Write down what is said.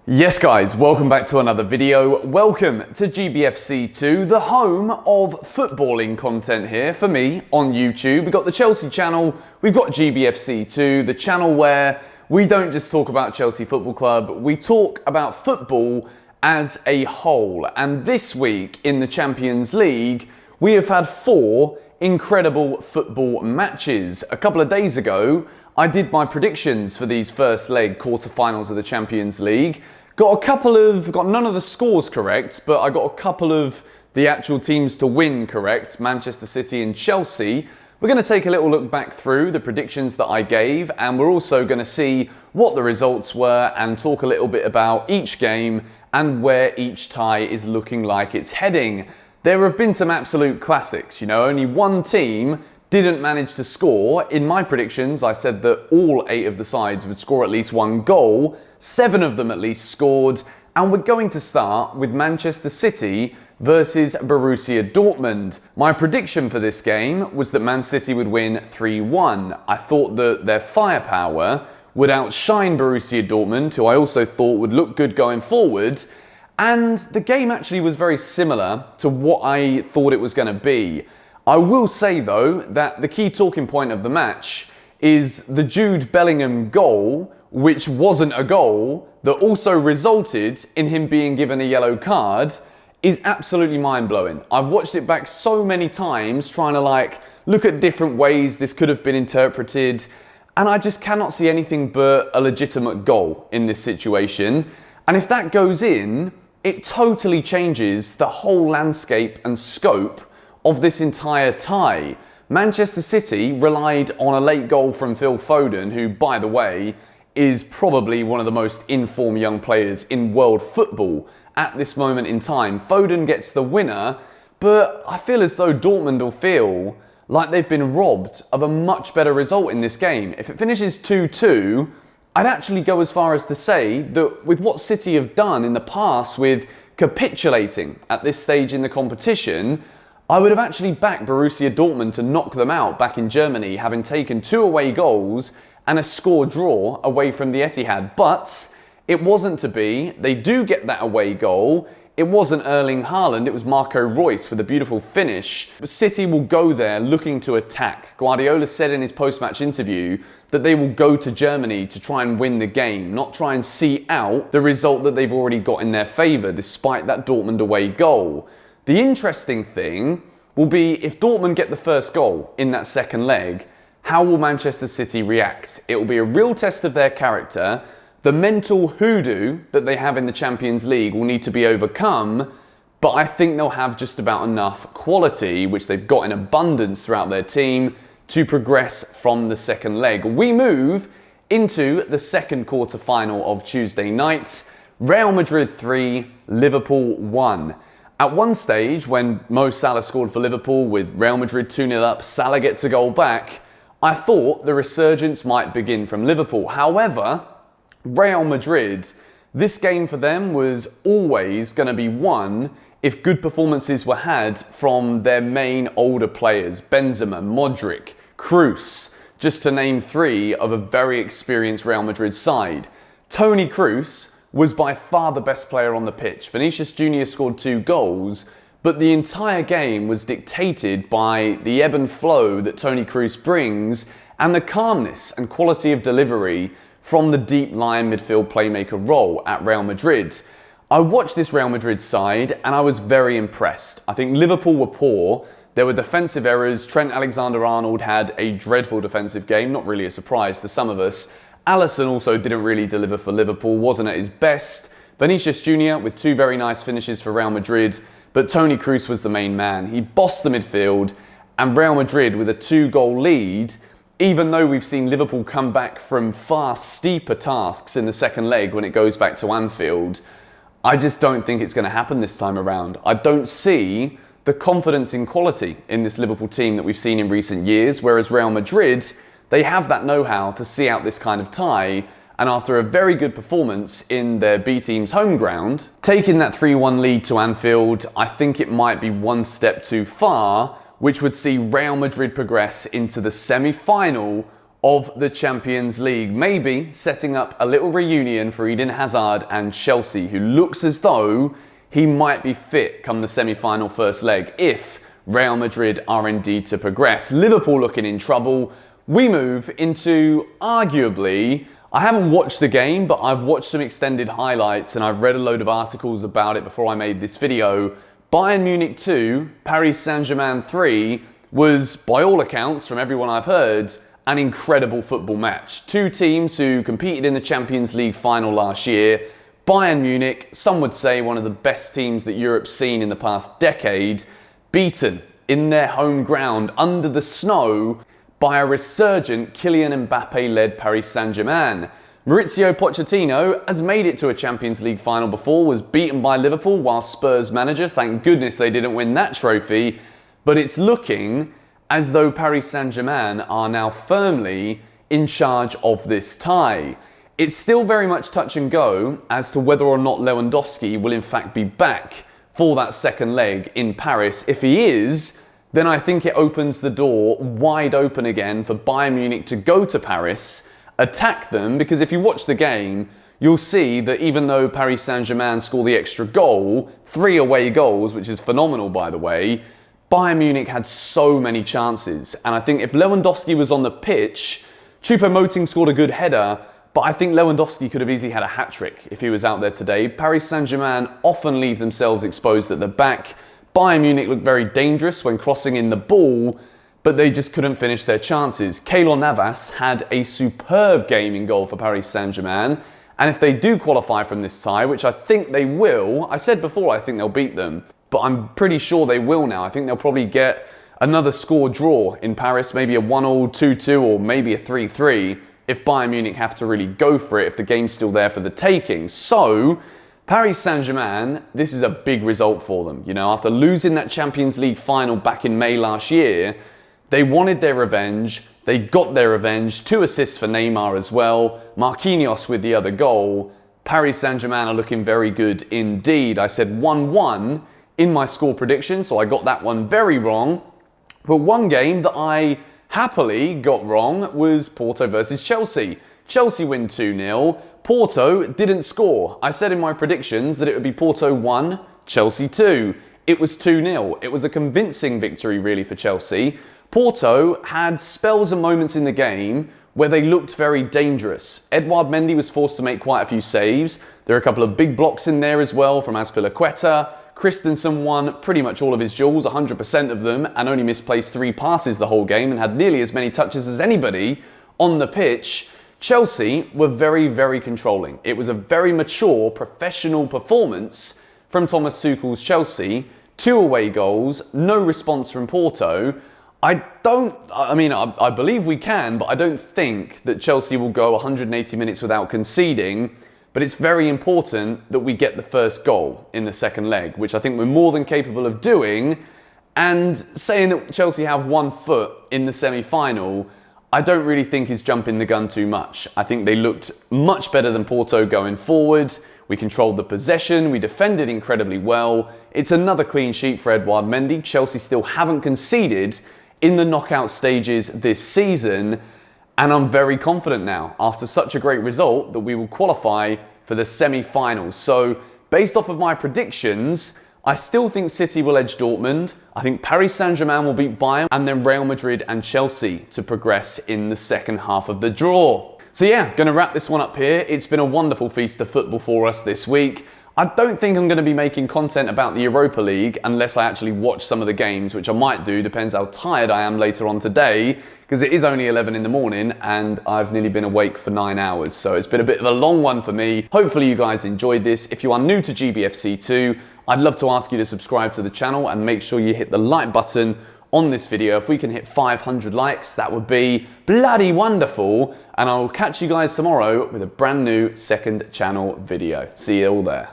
Yes guys, welcome back to another video. Welcome to GBFC2, the home of footballing content here for me on YouTube. We've got the Chelsea channel, we've got GBFC2, the channel where we don't just talk about Chelsea Football Club, we talk about football as a whole. And this week in the Champions League, we have had 4 incredible football matches. A couple of days ago, I did my predictions for these first leg quarterfinals of the Champions League. Got none of the scores correct, but I got a couple of the actual teams to win correct, Manchester City and Chelsea. We're going to take a little look back through the predictions that I gave, and we're also going to see what the results were and talk a little bit about each game and where each tie is looking like it's heading. There have been some absolute classics, only one team didn't manage to score. In my predictions, I said that all 8 of the sides would score at least 1 goal. 7 of them at least scored. And we're going to start with Manchester City versus Borussia Dortmund. My prediction for this game was that Man City would win 3-1. I thought that their firepower would outshine Borussia Dortmund, who I also thought would look good going forward. And the game actually was very similar to what I thought it was going to be. I will say though that the key talking point of the match is the Jude Bellingham goal, which wasn't a goal, that also resulted in him being given a yellow card, is absolutely mind-blowing. I've watched it back so many times trying to look at different ways this could have been interpreted, and I just cannot see anything but a legitimate goal in this situation. And if that goes in, it totally changes the whole landscape and scope of this entire tie. Manchester City relied on a late goal from Phil Foden, who, by the way, is probably one of the most in-form young players in world football at this moment in time. Foden gets the winner, but I feel as though Dortmund will feel like they've been robbed of a much better result in this game. If it finishes 2-2, I'd actually go as far as to say that with what City have done in the past with capitulating at this stage in the competition, I would have actually backed Borussia Dortmund to knock them out back in Germany, having taken 2 away goals and a score draw away from the Etihad. But it wasn't to be. They do get that away goal. It wasn't Erling Haaland, it was Marco Reus with a beautiful finish. City will go there looking to attack. Guardiola said in his post-match interview that they will go to Germany to try and win the game, not try and see out the result that they've already got in their favour, despite that Dortmund away goal. The interesting thing will be if Dortmund get the first goal in that second leg, how will Manchester City react? It will be a real test of their character. The mental hoodoo that they have in the Champions League will need to be overcome, but I think they'll have just about enough quality, which they've got in abundance throughout their team, to progress from the second leg. We move into the second quarter final of Tuesday night. Real Madrid 3, Liverpool 1. At one stage, when Mo Salah scored for Liverpool with Real Madrid 2-0 up, Salah gets a goal back, I thought the resurgence might begin from Liverpool. However, Real Madrid, this game for them was always going to be won if good performances were had from their main older players, Benzema, Modric, Kroos, just to name 3 of a very experienced Real Madrid side. Toni Kroos was by far the best player on the pitch. Vinicius Jr. scored 2 goals, but the entire game was dictated by the ebb and flow that Toni Kroos brings and the calmness and quality of delivery from the deep-lying midfield playmaker role at Real Madrid. I watched this Real Madrid side and I was very impressed. I think Liverpool were poor. There were defensive errors. Trent Alexander-Arnold had a dreadful defensive game, not really a surprise to some of us. Alisson also didn't really deliver for Liverpool, wasn't at his best. Vinicius Jr. with 2 very nice finishes for Real Madrid, but Toni Kroos was the main man. He bossed the midfield, and Real Madrid with a 2-goal lead, even though we've seen Liverpool come back from far steeper tasks in the second leg when it goes back to Anfield, I just don't think it's going to happen this time around. I don't see the confidence in quality in this Liverpool team that we've seen in recent years, whereas Real Madrid, they have that know-how to see out this kind of tie, and after a very good performance in their B team's home ground, taking that 3-1 lead to Anfield, I think it might be one step too far, which would see Real Madrid progress into the semi-final of the Champions League. Maybe setting up a little reunion for Eden Hazard and Chelsea, who looks as though he might be fit come the semi-final first leg if Real Madrid are indeed to progress. Liverpool looking in trouble. We move into arguably, I haven't watched the game, but I've watched some extended highlights and I've read a load of articles about it before I made this video. Bayern Munich 2, Paris Saint-Germain 3 was, by all accounts, from everyone I've heard, an incredible football match. Two teams who competed in the Champions League final last year. Bayern Munich, some would say one of the best teams that Europe's seen in the past decade, beaten in their home ground under the snow by a resurgent Kylian Mbappe-led Paris Saint-Germain. Mauricio Pochettino has made it to a Champions League final before, was beaten by Liverpool while Spurs manager. Thank goodness they didn't win that trophy. But it's looking as though Paris Saint-Germain are now firmly in charge of this tie. It's still very much touch and go as to whether or not Lewandowski will in fact be back for that second leg in Paris. If he is, then I think it opens the door wide open again for Bayern Munich to go to Paris, attack them, because if you watch the game, you'll see that even though Paris Saint-Germain scored the extra goal, 3 away goals, which is phenomenal by the way, Bayern Munich had so many chances. And I think if Lewandowski was on the pitch, Choupo-Moting scored a good header, but I think Lewandowski could have easily had a hat-trick if he was out there today. Paris Saint-Germain often leave themselves exposed at the back. Bayern Munich looked very dangerous when crossing in the ball, but they just couldn't finish their chances. Keylor Navas had a superb game in goal for Paris Saint-Germain, and if they do qualify from this tie, which I think they will, I said before I think they'll beat them, but I'm pretty sure they will now. I think they'll probably get another score draw in Paris, maybe a 1-1, 2-2, or maybe a 3-3, if Bayern Munich have to really go for it, if the game's still there for the taking. So, Paris Saint-Germain, this is a big result for them. You know, after losing that Champions League final back in May last year, they wanted their revenge. They got their revenge. 2 assists for Neymar as well. Marquinhos with the other goal. Paris Saint-Germain are looking very good indeed. I said 1-1 in my score prediction, so I got that one very wrong. But one game that I happily got wrong was Porto versus Chelsea. Chelsea win 2-0. Porto didn't score. I said in my predictions that it would be Porto 1, Chelsea 2. It was 2-0. It was a convincing victory really for Chelsea. Porto had spells and moments in the game where they looked very dangerous. Edouard Mendy was forced to make quite a few saves. There are a couple of big blocks in there as well from Azpilicueta. Christensen won pretty much all of his duels, 100% of them, and only misplaced 3 passes the whole game and had nearly as many touches as anybody on the pitch. Chelsea were very, very controlling. It was a very mature, professional performance from Thomas Tuchel's Chelsea. 2 away goals, no response from Porto. I believe we can, but I don't think that Chelsea will go 180 minutes without conceding. But it's very important that we get the first goal in the second leg, which I think we're more than capable of doing. And saying that Chelsea have 1 foot in the semi-final, I don't really think is jumping the gun too much. I think they looked much better than Porto going forward. We controlled the possession, we defended incredibly well. It's another clean sheet for Edouard Mendy. Chelsea still haven't conceded in the knockout stages this season. And I'm very confident now, after such a great result, that we will qualify for the semi-finals. So, based off of my predictions, I still think City will edge Dortmund. I think Paris Saint-Germain will beat Bayern, and then Real Madrid and Chelsea to progress in the second half of the draw. So yeah, going to wrap this one up here. It's been a wonderful feast of football for us this week. I don't think I'm going to be making content about the Europa League unless I actually watch some of the games, which I might do, depends how tired I am later on today, because it is only 11 in the morning and I've nearly been awake for 9 hours. So it's been a bit of a long one for me. Hopefully you guys enjoyed this. If you are new to GBFC2, I'd love to ask you to subscribe to the channel and make sure you hit the like button on this video. If we can hit 500 likes, that would be bloody wonderful. And I will catch you guys tomorrow with a brand new second channel video. See you all there.